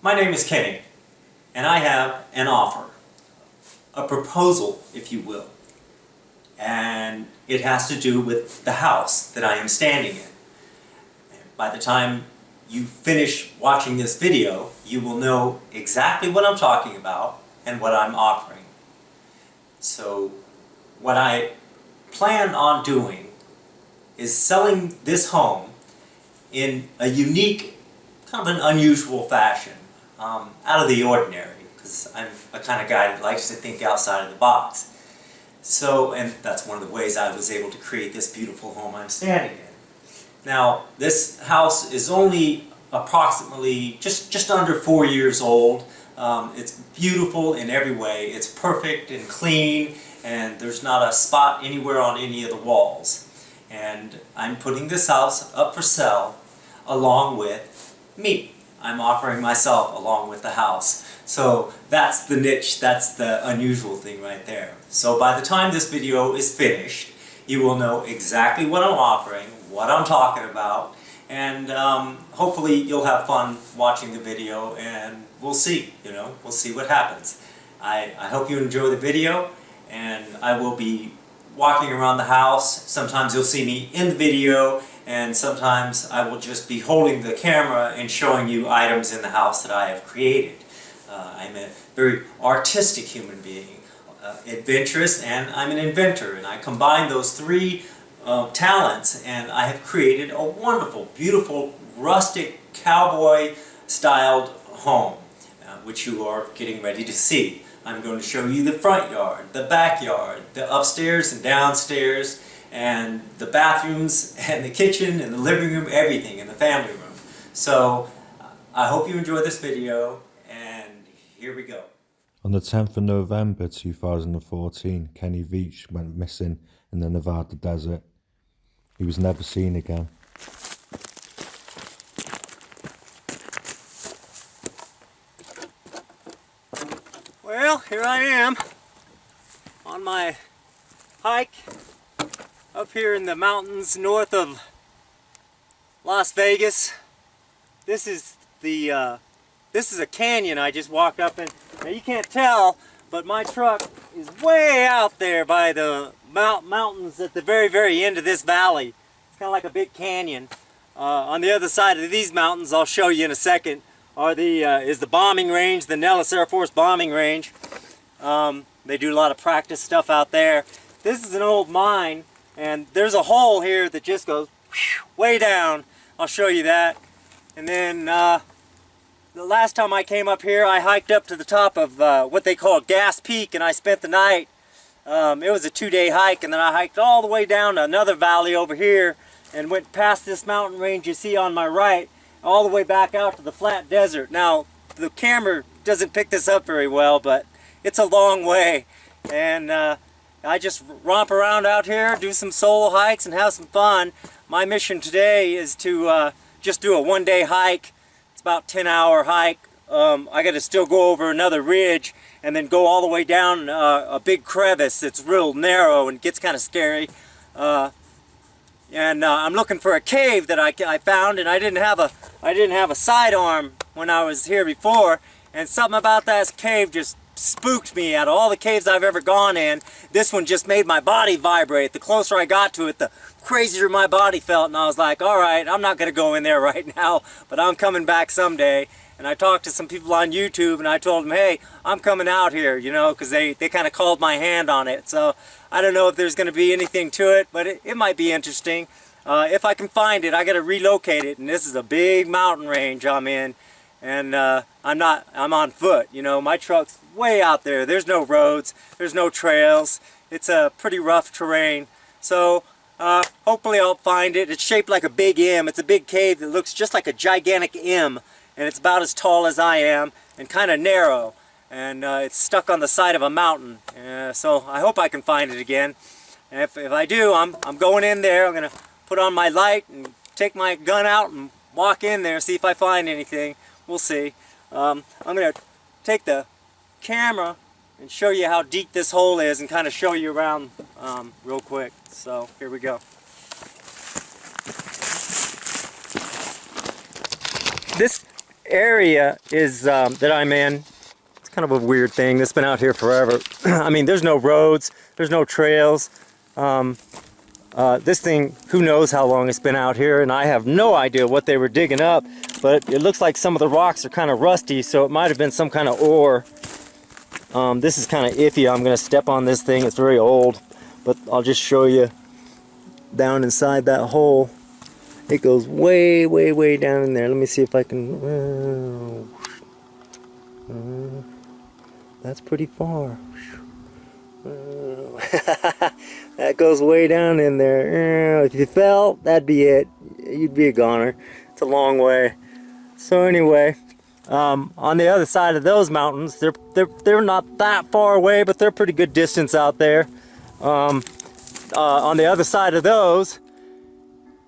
My name is Kenny, and I have an offer, a proposal, if you will, and it has to do with the house that I am standing in. And by the time you finish watching this video, you will know exactly what I'm talking about and what I'm offering. So what I plan on doing is selling this home in a unique, kind of an unusual fashion, out of the ordinary, because I'm a kind of guy that likes to think outside of the box. So, and that's one of the ways I was able to create this beautiful home I'm standing in. Now, this house is only approximately just under 4 years old. It's beautiful in every way. It's perfect and clean, and there's not a spot anywhere on any of the walls. And I'm putting this house up for sale along with me. I'm offering myself along with the house. So that's the niche, that's the unusual thing right there. So by the time this video is finished, you will know exactly what I'm offering, what I'm talking about, and hopefully you'll have fun watching the video, and we'll see, we'll see what happens. I hope you enjoy the video, and I will be walking around the house. Sometimes you'll see me in the video, and sometimes I will just be holding the camera and showing you items in the house that I have created. I'm a very artistic human being, adventurous, and I'm an inventor, and I combine those three talents, and I have created a wonderful, beautiful, rustic, cowboy-styled home, which you are getting ready to see. I'm going to show you the front yard, the backyard, the upstairs and downstairs, and the bathrooms and the kitchen and the living room, everything in the family room. So I hope you enjoy this video, and here we go. On the 10th of November 2014, Kenny Veach went missing in the Nevada desert. He was never seen again. Well, here I am on my hike up here in the mountains north of Las Vegas. This is a canyon I just walked up in. Now you can't tell, but my truck is way out there by the mountains at the very, very end of this valley. It's kind of like a big canyon. On the other side of these mountains, I'll show you in a second, is the bombing range, the Nellis Air Force bombing range. They do a lot of practice stuff out there. This is an old mine, and there's a hole here that just goes way down. I'll show you that. And then the last time I came up here, I hiked up to the top of what they call Gas Peak, and I spent the night. It was a 2-day hike, and then I hiked all the way down to another valley over here and went past this mountain range you see on my right, all the way back out to the flat desert. Now, the camera doesn't pick this up very well, but it's a long way, and I just romp around out here, do some solo hikes, and have some fun. My mission today is to just do a 1-day hike. It's about a 10-hour hike. I got to still go over another ridge and then go all the way down a big crevice that's real narrow and gets kind of scary. I'm looking for a cave that I found, and I didn't have a sidearm when I was here before, and something about that cave just spooked me. Out of all the caves I've ever gone in, this one just made my body vibrate. The closer I got to it, the crazier my body felt, and I was like, all right, I'm not going to go in there right now, but I'm coming back someday. And I talked to some people on YouTube, and I told them, hey, I'm coming out here, because they kind of called my hand on it. So I don't know if there's going to be anything to it, but it might be interesting. If I can find it, I got to relocate it, and this is a big mountain range I'm in, and I'm on foot. My truck's way out there. There's no roads, there's no trails. It's a pretty rough terrain. So hopefully I'll find it. It's shaped like a big M. It's a big cave that looks just like a gigantic M, and it's about as tall as I am and kind of narrow, and it's stuck on the side of a mountain. So I hope I can find it again. And if I do, I'm going in there. I'm gonna put on my light and take my gun out and walk in there, see if I find anything. We'll see. I'm gonna take the camera and show you how deep this hole is and kind of show you around real quick. So here we go. This area is that I'm in, it's kind of a weird thing. It's been out here forever. I mean, there's no roads, there's no trails. This thing, who knows how long it's been out here, and I have no idea what they were digging up, but it looks like some of the rocks are kind of rusty, so it might have been some kind of ore. This is kind of iffy. I'm going to step on this thing. It's very old, but I'll just show you down inside that hole. It goes way, way, way down in there. Let me see if I can... that's pretty far. That goes way down in there. If you fell, that'd be it. You'd be a goner. It's a long way. So anyway, on the other side of those mountains, they're not that far away, but they're pretty good distance out there. On the other side of those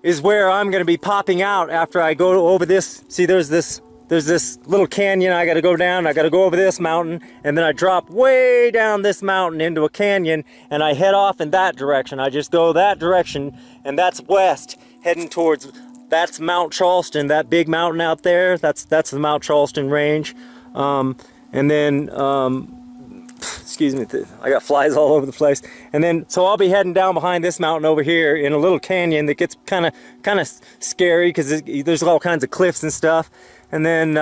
is where I'm going to be popping out after I go over this. See, there's this little canyon. I got to go down. I got to go over this mountain, and then I drop way down this mountain into a canyon, and I head off in that direction. I just go that direction, and that's west, heading towards. That's Mount Charleston. That big mountain out there. That's the Mount Charleston range, and then. Excuse me, I got flies all over the place. And then, so I'll be heading down behind this mountain over here in a little canyon that gets kind of scary because there's all kinds of cliffs and stuff. And then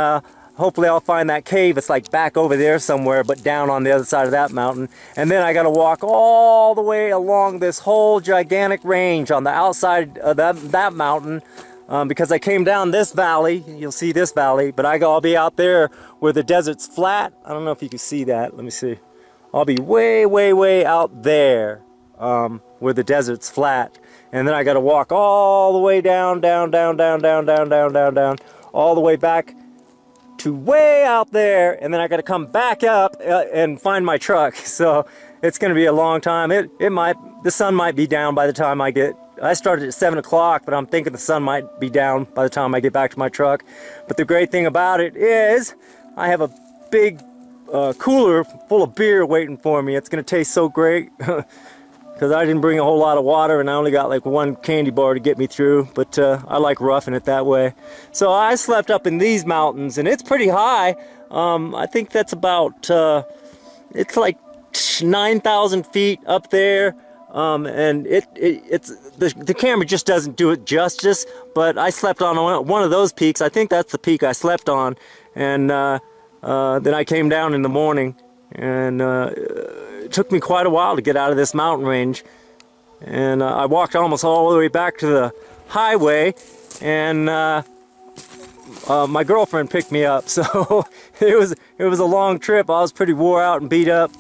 hopefully I'll find that cave. It's like back over there somewhere, but down on the other side of that mountain. And then I got to walk all the way along this whole gigantic range on the outside of that mountain. Because I came down this valley, you'll see this valley, but I'll be out there where the desert's flat. I don't know if you can see that. Let me see. I'll be way, way, way out there where the desert's flat. And then I got to walk all the way down, all the way back to way out there. And then I got to come back up and find my truck. So it's going to be a long time. The sun might be down by the time I started at 7 o'clock, but I'm thinking the sun might be down by the time I get back to my truck. But the great thing about it is I have a big cooler full of beer waiting for me. It's gonna taste so great because I didn't bring a whole lot of water and I only got like one candy bar to get me through, but I like roughing it that way. So I slept up in these mountains and it's pretty high. I think that's about it's like 9,000 feet up there, and the camera just doesn't do it justice, but I slept on one of those peaks. I think that's the peak I slept on, and then I came down in the morning, and it took me quite a while to get out of this mountain range. And I walked almost all the way back to the highway, and my girlfriend picked me up. So it was a long trip. I was pretty wore out and beat up,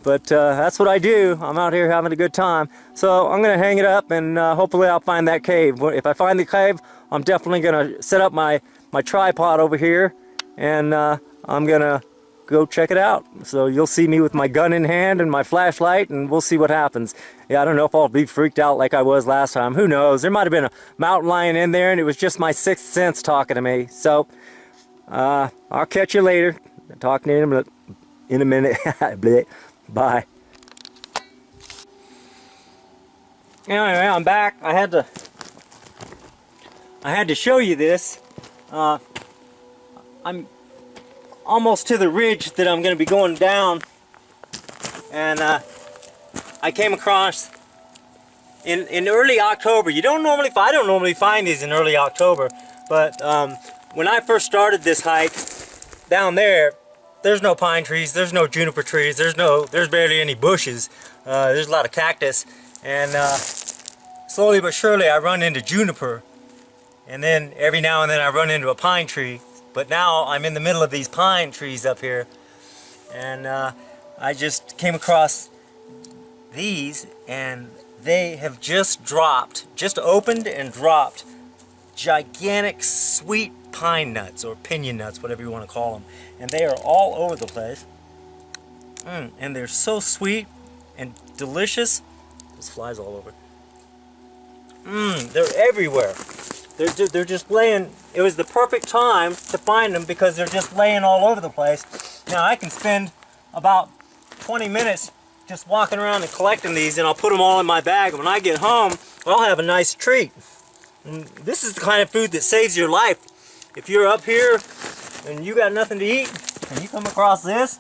but that's what I do. I'm out here having a good time. So I'm gonna hang it up, and hopefully I'll find that cave. If I find the cave, I'm definitely gonna set up my tripod over here, and I'm gonna go check it out. So you'll see me with my gun in hand and my flashlight, and we'll see what happens. Yeah, I don't know if I'll be freaked out like I was last time. Who knows? There might have been a mountain lion in there, and it was just my sixth sense talking to me. So I'll catch you later. Talk to you in a minute. Bye. Anyway, I'm back. I had to show you this. I'm almost to the ridge that I'm going to be going down, and I came across in early October. I don't normally find these in early October, but when I first started this hike down there's no pine trees, there's no juniper trees, there's barely any bushes. There's a lot of cactus, and slowly but surely I run into juniper, and then every now and then I run into a pine tree. But now I'm in the middle of these pine trees up here, and I just came across these, and they have just opened and dropped gigantic sweet pine nuts, or pinion nuts, whatever you want to call them. And they are all over the place. And they're so sweet and delicious. There's flies all over. They're everywhere. They're just laying. It was the perfect time to find them because they're just laying all over the place. Now I can spend about 20 minutes just walking around and collecting these, and I'll put them all in my bag. When I get home, I'll have a nice treat. And this is the kind of food that saves your life. If you're up here and you got nothing to eat, and you come across this,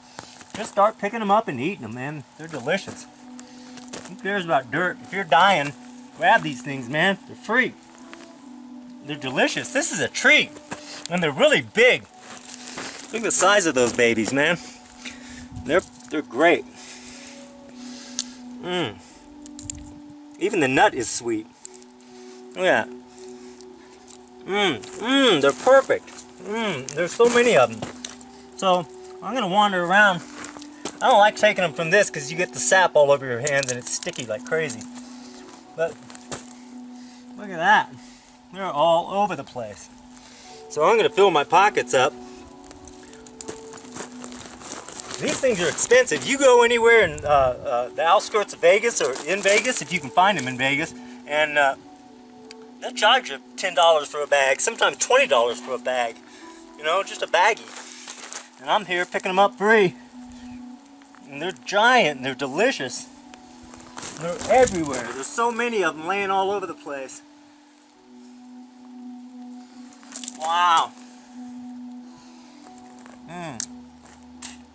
just start picking them up and eating them, man. They're delicious. Who cares about dirt? If you're dying, grab these things, man. They're free. They're delicious. This is a treat. And they're really big. Look at the size of those babies, man. They're great. Even the nut is sweet. Look at that. They're perfect. There's so many of them. So I'm gonna wander around. I don't like taking them from this because you get the sap all over your hands and it's sticky like crazy. But look at that. They're all over the place. So I'm gonna fill my pockets up. These things are expensive. You go anywhere in the outskirts of Vegas or in Vegas, if you can find them in Vegas, and they'll charge you $10 for a bag, sometimes $20 for a bag. You know, just a baggie. And I'm here picking them up free. And they're giant and they're delicious. They're everywhere. There's so many of them laying all over the place. Wow.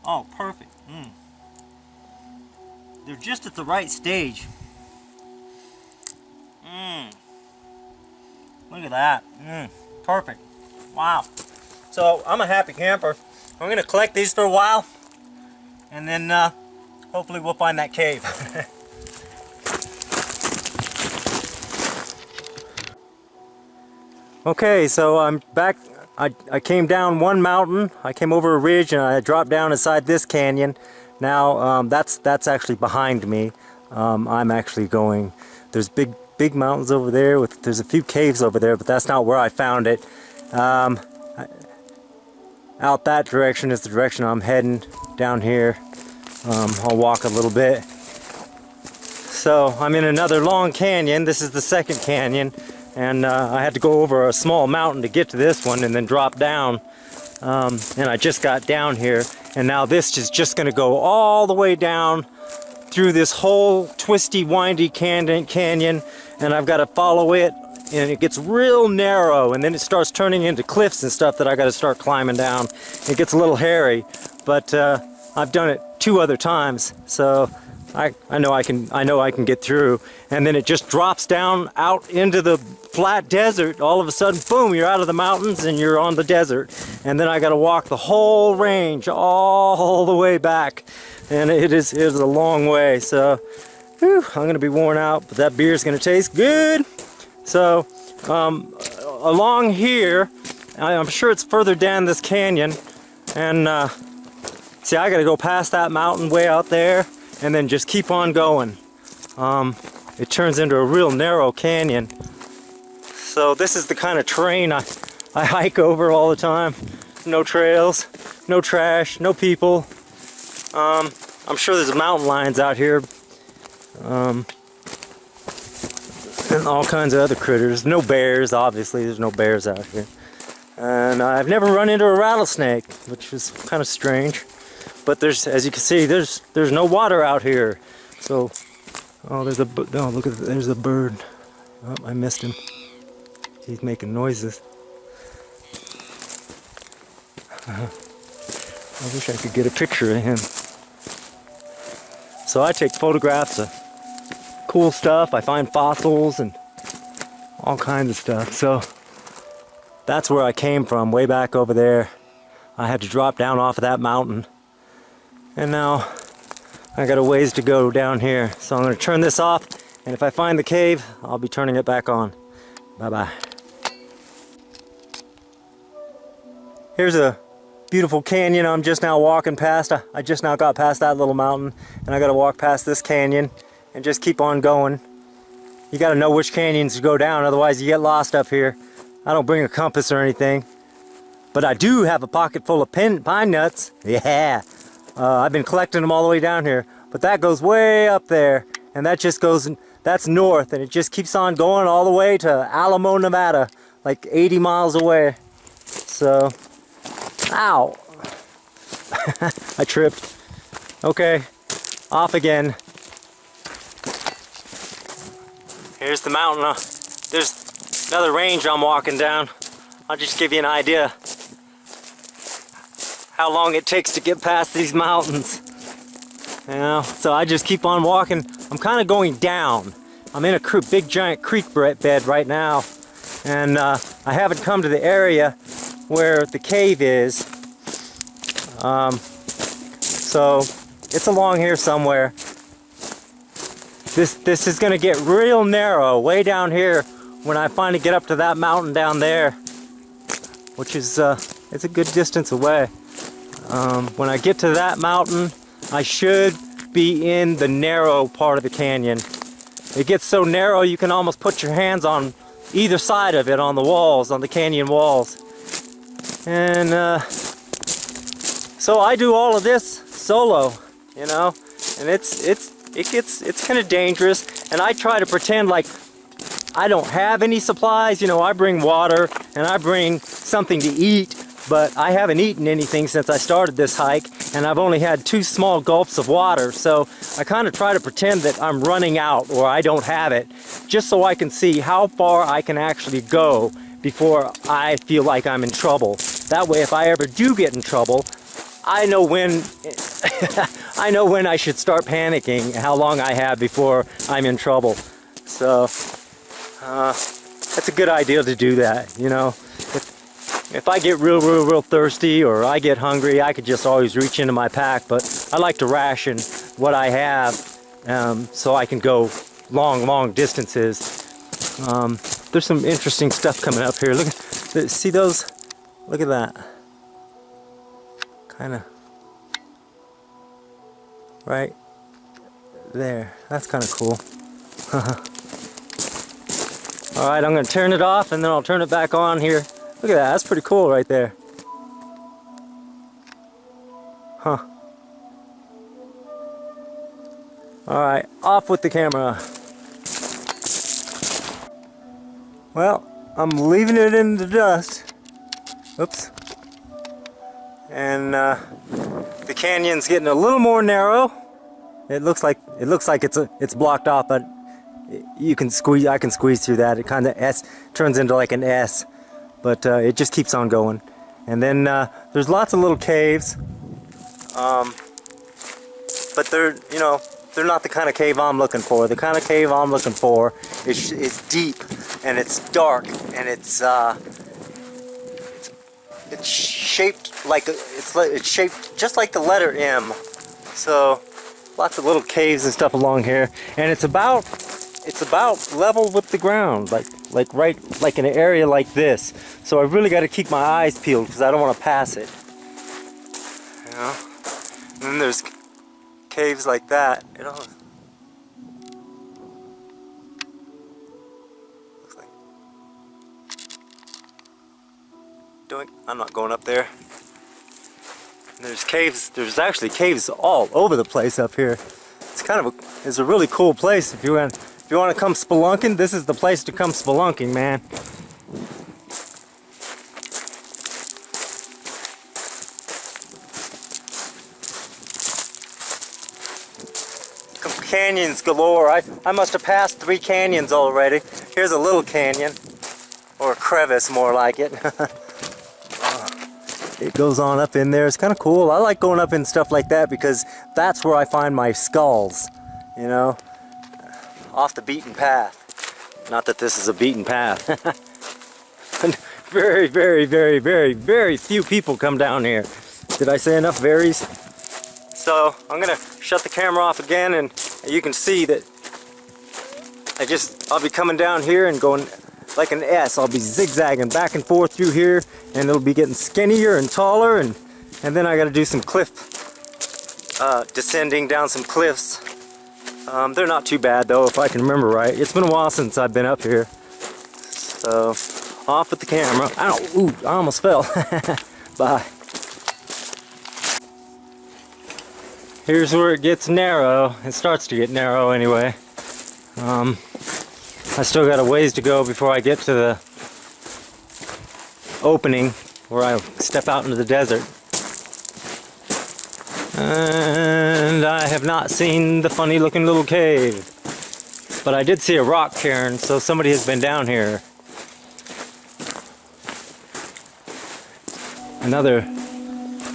Oh, perfect. They're just at the right stage. Look at that. Perfect. Wow. So I'm a happy camper. I'm going to collect these for a while, and then hopefully we'll find that cave. Okay, so I'm back. I came down one mountain, I came over a ridge, and I dropped down inside this canyon. Now that's actually behind me. I'm actually going, there's big mountains over there, there's a few caves over there, but that's not where I found it. Out that direction is the direction I'm heading. Down here, I'll walk a little bit. So I'm in another long canyon. This is the second canyon. And I had to go over a small mountain to get to this one and then drop down. And I just got down here, and now this is just going to go all the way down through this whole twisty, windy canyon, and I've got to follow it, and it gets real narrow, and then it starts turning into cliffs and stuff that I got to start climbing down. It gets a little hairy, but I've done it 2 other times, so I know I can get through. And then it just drops down out into the flat desert. All of a sudden, boom, you're out of the mountains and you're on the desert. And then I got to walk the whole range all the way back, and it is a long way. So whew, I'm gonna be worn out, but that beer is gonna taste good. So along here, I'm sure it's further down this canyon, and see, I got to go past that mountain way out there and then just keep on going. It turns into a real narrow canyon. So this is the kind of terrain I hike over all the time. No trails, no trash, no people. I'm sure there's mountain lions out here. And all kinds of other critters. No bears, obviously, there's no bears out here. And I've never run into a rattlesnake, which is kind of strange. But there's, as you can see, there's no water out here. So, oh, there's look at, there's a bird. Oh, I missed him. He's making noises. I wish I could get a picture of him. So I take photographs of cool stuff. I find fossils and all kinds of stuff. So that's where I came from, way back over there. I had to drop down off of that mountain. And now I got a ways to go down here. So I'm going to turn this off, and if I find the cave, I'll be turning it back on. Bye-bye. Here's a beautiful canyon I'm just now walking past. I just now got past that little mountain, and I got to walk past this canyon and just keep on going. You got to know which canyons to go down, otherwise you get lost up here. I don't bring a compass or anything, but I do have a pocket full of pine nuts. Yeah, I've been collecting them all the way down here, but that goes way up there, and that just goes, that's north, and it just keeps on going all the way to Alamo, Nevada, like 80 miles away. So, ow, I tripped. Okay, off again. Here's the mountain. There's another range I'm walking down. I'll just give you an idea. how long it takes to get past these mountains. You know, so I just keep on walking. I'm kind of going down. I'm in a big giant creek bed right now, and I haven't come to the area where the cave is. So it's along here somewhere. This is gonna get real narrow way down here when I finally get up to that mountain down there, which is it's a good distance away. When I get to that mountain, I should be in the narrow part of the canyon. It gets so narrow you can almost put your hands on either side of it, on the walls, on the canyon walls. And so I do all of this solo, you know, and it's kind of dangerous, and I try to pretend like I don't have any supplies. You know, I bring water and I bring something to eat, but I haven't eaten anything since I started this hike, and I've only had 2 small gulps of water, so I kind of try to pretend that I'm running out or I don't have it, just so I can see how far I can actually go before I feel like I'm in trouble. That way, if I ever do get in trouble, I know when I know when I should start panicking, how long I have before I'm in trouble. So that's a good idea to do that, you know. If I get real thirsty or I get hungry, I could just always reach into my pack, but I like to ration what I have so I can go long distances. There's some interesting stuff coming up here. Look, see those? Look at that. Kind of right there. That's kind of cool. All right, I'm going to turn it off and then I'll turn it back on here. Look at that. That's pretty cool right there. Huh. All right, off with the camera. Well, I'm leaving it in the dust. Oops. And the canyon's getting a little more narrow. It looks like it's blocked off, but you can squeeze. I can squeeze through that. It kind of turns into like an S, but it just keeps on going. And then there's lots of little caves, but they're not the kind of cave I'm looking for. The kind of cave I'm looking for is deep and it's dark and it's shaped like it's shaped just like the letter M. So lots of little caves and stuff along here, and it's about level with the ground, like right in an area like this. So I really got to keep my eyes peeled because I don't want to pass it. You know? And then there's caves like that. You know. Looks like. I'm not going up there. And there's caves. There's actually caves all over the place up here. It's a really cool place if you want to come spelunking. This is the place to come spelunking, man. Canyons galore. I must have passed 3 canyons already. Here's a little canyon, or a crevice more like it. It goes on up in there. It's kind of cool. I like going up in stuff like that because that's where I find my skulls, you know, off the beaten path. Not that this is a beaten path. Very few people come down here. Did I say enough varies? So I'm gonna shut the camera off again, and you can see that I'll be coming down here and going like an S. I'll be zigzagging back and forth through here, and it'll be getting skinnier and taller, and then I got to do some cliff descending down some cliffs. They're not too bad though, if I can remember right. It's been a while since I've been up here. So off with the camera. Ow! Ooh! I almost fell. Bye. Here's where it gets narrow. It starts to get narrow anyway. I still got a ways to go before I get to the opening where I step out into the desert. And I have not seen the funny looking little cave. But I did see a rock cairn, so somebody has been down here. Another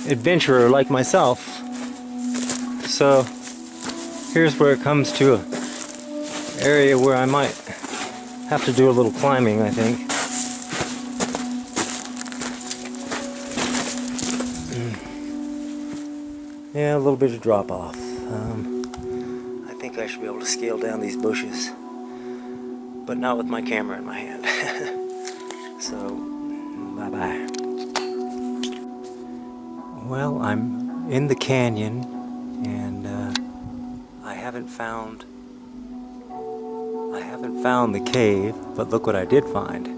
adventurer like myself. So here's where it comes to an area where I might have to do a little climbing, I think. Yeah, a little bit of drop off. I think I should be able to scale down these bushes, but not with my camera in my hand. So, bye-bye. Well, I'm in the canyon, and I haven't found the cave, but look what I did find.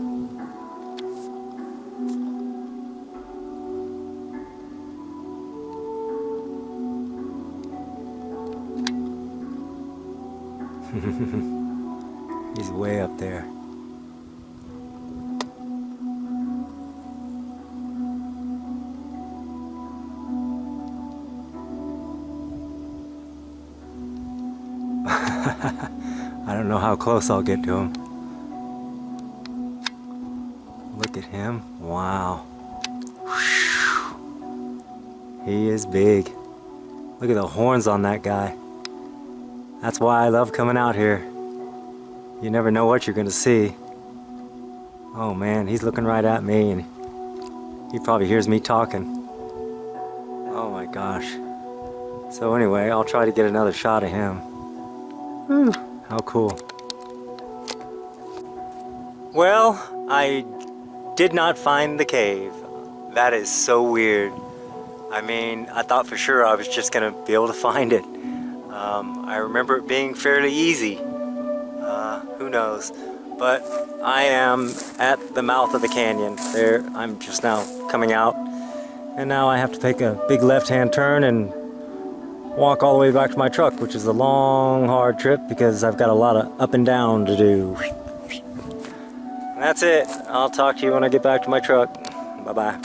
He's way up there. I don't know how close I'll get to him. Look at him. Wow. He is big. Look at the horns on that guy. That's why I love coming out here. You never know what you're gonna see. Oh man, he's looking right at me, and he probably hears me talking. Oh my gosh. So anyway, I'll try to get another shot of him. Whew, how cool. Well, I did not find the cave. That is so weird. I mean, I thought for sure I was just gonna be able to find it. I remember it being fairly easy. Who knows? But I am at the mouth of the canyon. There, I'm just now coming out. And now I have to take a big left-hand turn and walk all the way back to my truck, which is a long, hard trip because I've got a lot of up and down to do. And that's it. I'll talk to you when I get back to my truck. Bye-bye.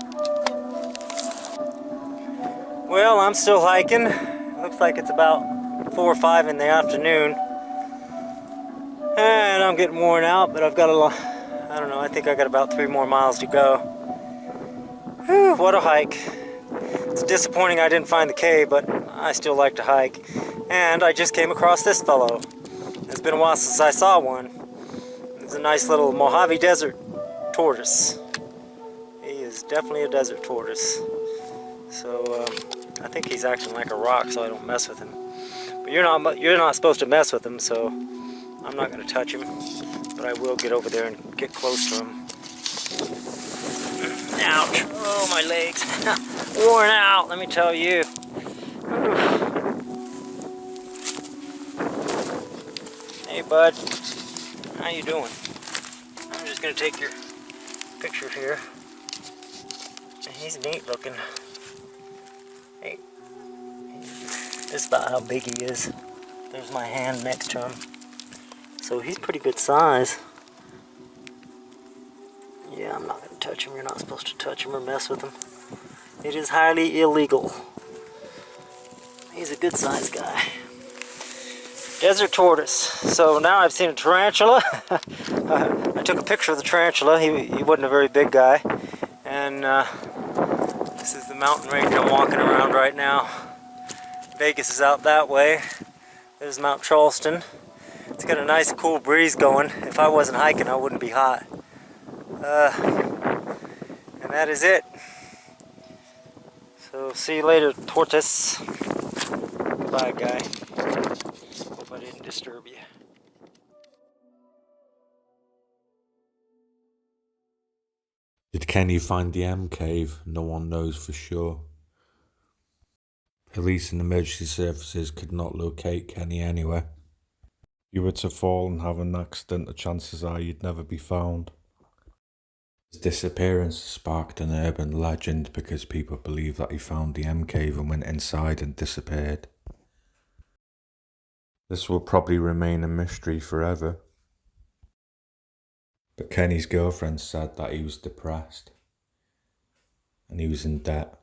Well, I'm still hiking. Looks like it's about 4 or 5 in the afternoon. And I'm getting worn out, but I've got a lot, I don't know, I think I got about 3 more miles to go. Whew, what a hike. It's disappointing I didn't find the cave, but I still like to hike. And I just came across this fellow. It's been a while since I saw one. It's a nice little Mojave Desert tortoise. He is definitely a desert tortoise. So I think he's acting like a rock, so I don't mess with him. But you're not supposed to mess with him, so I'm not going to touch him. But I will get over there and get close to him. Ouch! Oh, my legs. Worn out, let me tell you. Hey, bud. How you doing? I'm just going to take your picture here. He's neat looking. Hey. This is about how big he is. There's my hand next to him. So he's pretty good size. Yeah, I'm not going to touch him. You're not supposed to touch him or mess with him. It is highly illegal. He's a good sized guy. Desert tortoise. So now I've seen a tarantula. I took a picture of the tarantula. He wasn't a very big guy. And this is the mountain range I'm walking around right now. Vegas is out that way. There's Mount Charleston. It's got a nice cool breeze going. If I wasn't hiking, I wouldn't be hot. And that is it. So see you later, tortoise. Goodbye, guy. Hope I didn't disturb you. Did Kenny find the M cave? No one knows for sure. Police and emergency services could not locate Kenny anywhere. If you were to fall and have an accident, the chances are you'd never be found. His disappearance sparked an urban legend because people believe that he found the M cave and went inside and disappeared. This will probably remain a mystery forever. But Kenny's girlfriend said that he was depressed and he was in debt.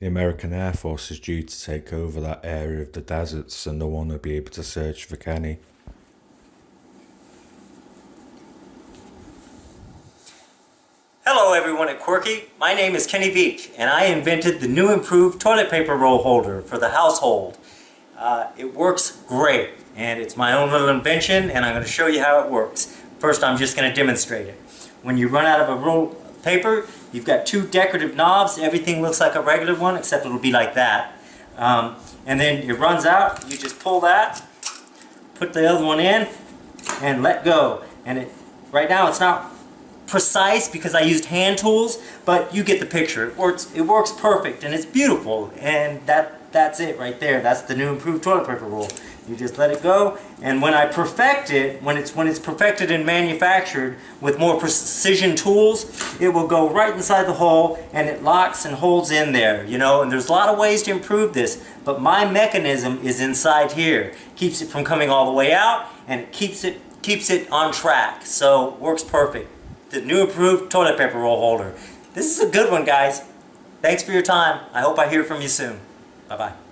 The American Air Force is due to take over that area of the deserts, so no one will be able to search for Kenny. Hello everyone at Quirky. My name is Kenny Veach, and I invented the new improved toilet paper roll holder for the household. It works great, and it's my own little invention, and I'm going to show you how it works. First, I'm just going to demonstrate it. When you run out of a roll of paper, you've got two decorative knobs. Everything looks like a regular one, except it'll be like that. And then it runs out. You just pull that, put the other one in, and let go. And right now it's not precise because I used hand tools, but you get the picture. It works perfect, and it's beautiful, and that's it right there. That's the new improved toilet paper roll. You just let it go, and when I perfect it, when it's perfected and manufactured with more precision tools, it will go right inside the hole, and it locks and holds in there, you know. And there's a lot of ways to improve this, but my mechanism is inside here. Keeps it from coming all the way out, and it keeps it on track. So works perfect. The new improved toilet paper roll holder. This is a good one, guys. Thanks for your time. I hope I hear from you soon. Bye-bye.